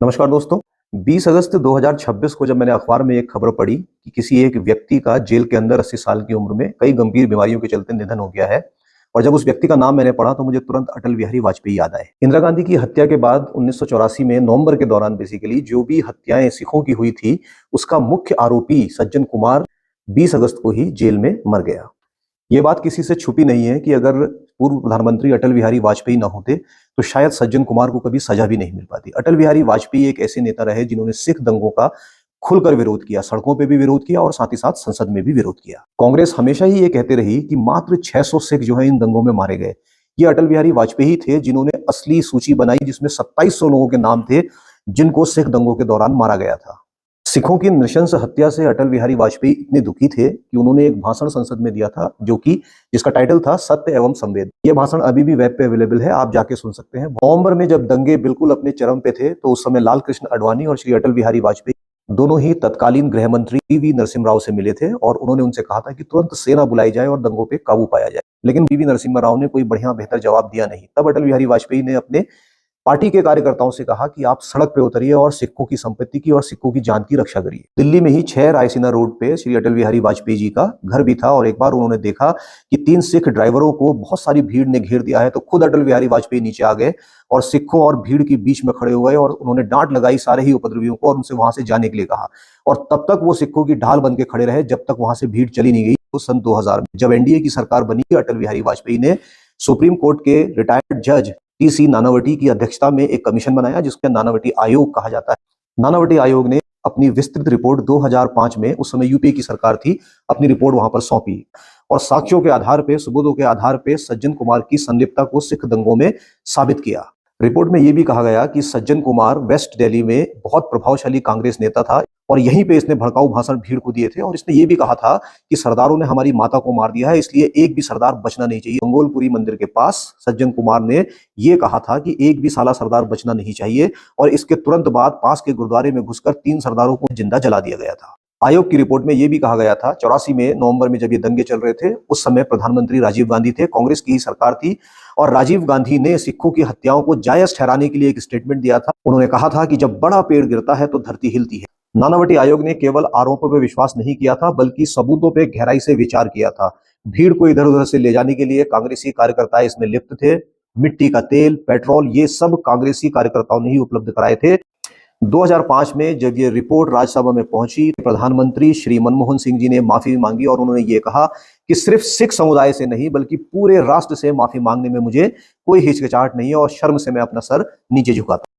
नमस्कार दोस्तों। 20 अगस्त 2026 को जब मैंने अखबार में एक खबर पढ़ी कि किसी एक व्यक्ति का जेल के अंदर 80 साल की उम्र में कई गंभीर बीमारियों के चलते निधन हो गया है, और जब उस व्यक्ति का नाम मैंने पढ़ा तो मुझे तुरंत अटल बिहारी वाजपेयी याद आए। इंदिरा गांधी की हत्या के बाद 1984 में नवंबर के दौरान बेसिकली जो भी हत्याएं सिखों की हुई थी, उसका मुख्य आरोपी सज्जन कुमार 20 अगस्त को ही जेल में मर गया। ये बात किसी से छुपी नहीं है कि अगर पूर्व प्रधानमंत्री अटल बिहारी वाजपेयी न होते तो शायद सज्जन कुमार को कभी सजा भी नहीं मिल पाती। अटल बिहारी वाजपेयी एक ऐसे नेता रहे जिन्होंने सिख दंगों का खुलकर विरोध किया, सड़कों पे भी विरोध किया और साथ ही साथ संसद में भी विरोध किया। कांग्रेस हमेशा ही ये कहते रही कि मात्र 600 सिख जो है इन दंगों में मारे गए। ये अटल बिहारी वाजपेयी थे जिन्होंने असली सूची बनाई जिसमें 2700 लोगों के नाम थे जिनको सिख दंगों के दौरान मारा गया था। सिखों की नृशंस हत्या से अटल बिहारी वाजपेयी इतने दुखी थे कि उन्होंने एक भाषण संसद में दिया था जिसका टाइटल था सत्य एवं संवेद। ये भाषण अभी भी वेब पे अवेलेबल है, आप जाके सुन सकते हैं। नवंबर में जब दंगे बिल्कुल अपने चरम पे थे तो उस समय लाल कृष्ण आडवाणी और श्री अटल बिहारी वाजपेयी दोनों ही तत्कालीन गृह मंत्री वी नरसिम्हा राव से मिले थे और उन्होंने उनसे कहा था कि तुरंत सेना बुलाई जाए और दंगों पे काबू पाया जाए। लेकिन वी नरसिम्हा राव ने कोई बढ़िया बेहतर जवाब दिया नहीं। तब अटल बिहारी वाजपेयी ने अपने पार्टी के कार्यकर्ताओं से कहा कि आप सड़क पे उतरिए और सिखों की संपत्ति की और सिखों की जान की रक्षा करिए। दिल्ली में ही 6 रायसीना रोड पे श्री अटल बिहारी वाजपेयी जी का घर भी था और एक बार उन्होंने देखा कि 3 सिख ड्राइवरों को बहुत सारी भीड़ ने घेर दिया है, तो खुद अटल बिहारी वाजपेयी नीचे आ गए और सिखों और भीड़ के बीच में खड़े हुए और उन्होंने डांट लगाई सारे ही उपद्रवियों को और उनसे वहां से जाने के लिए कहा। और तब तक वो सिखों की ढाल बन के खड़े रहे जब तक वहां से भीड़ चली नहीं गई। तो सन 2000 में जब एनडीए की सरकार बनी, अटल बिहारी वाजपेयी ने सुप्रीम कोर्ट के रिटायर्ड जज टी.सी. नानावटी की अध्यक्षता में एक कमीशन बनाया जिसके नानावटी आयोग कहा जाता है। नानावटी आयोग ने अपनी विस्तृत रिपोर्ट 2005 में, उस समय यूपीए की सरकार थी, अपनी रिपोर्ट वहां पर सौंपी और साक्ष्यों के आधार पे, सबूतों के आधार पे सज्जन कुमार की संलिप्तता को सिख दंगों में साबित किया। रिपोर्ट में यह भी कहा गया कि सज्जन कुमार वेस्ट दिल्ली में बहुत प्रभावशाली कांग्रेस नेता था और यहीं पे इसने भड़काऊ भाषण भीड़ को दिए थे और इसने ये भी कहा था कि सरदारों ने हमारी माता को मार दिया है, इसलिए एक भी सरदार बचना नहीं चाहिए। मंगोलपुरी मंदिर के पास सज्जन कुमार ने ये कहा था कि एक भी साला सरदार बचना नहीं चाहिए और इसके तुरंत बाद पास के गुरुद्वारे में घुसकर 3 सरदारों को जिंदा जला दिया गया था। आयोग की रिपोर्ट में यह भी कहा गया था 84 में नवंबर में जब ये दंगे चल रहे थे, उस समय प्रधानमंत्री राजीव गांधी थे, कांग्रेस की ही सरकार थी और राजीव गांधी ने सिखों की हत्याओं को जायज ठहराने के लिए एक स्टेटमेंट दिया था। उन्होंने कहा था कि जब बड़ा पेड़ गिरता है तो धरती हिलती है। नानावटी आयोग ने केवल आरोपों पर विश्वास नहीं किया था बल्कि सबूतों पर गहराई से विचार किया था। भीड़ को इधर उधर से ले जाने के लिए कांग्रेसी कार्यकर्ता इसमें लिप्त थे। मिट्टी का तेल, पेट्रोल, ये सब कांग्रेसी कार्यकर्ताओं ने ही उपलब्ध कराए थे। 2005 में जब ये रिपोर्ट राज्यसभा में पहुंची, प्रधानमंत्री श्री मनमोहन सिंह जी ने माफी मांगी और उन्होंने ये कहा कि सिर्फ सिख समुदाय से नहीं बल्कि पूरे राष्ट्र से माफी मांगने में मुझे कोई हिचकिचाहट नहीं है और शर्म से मैं अपना सर नीचे झुकाता हूं।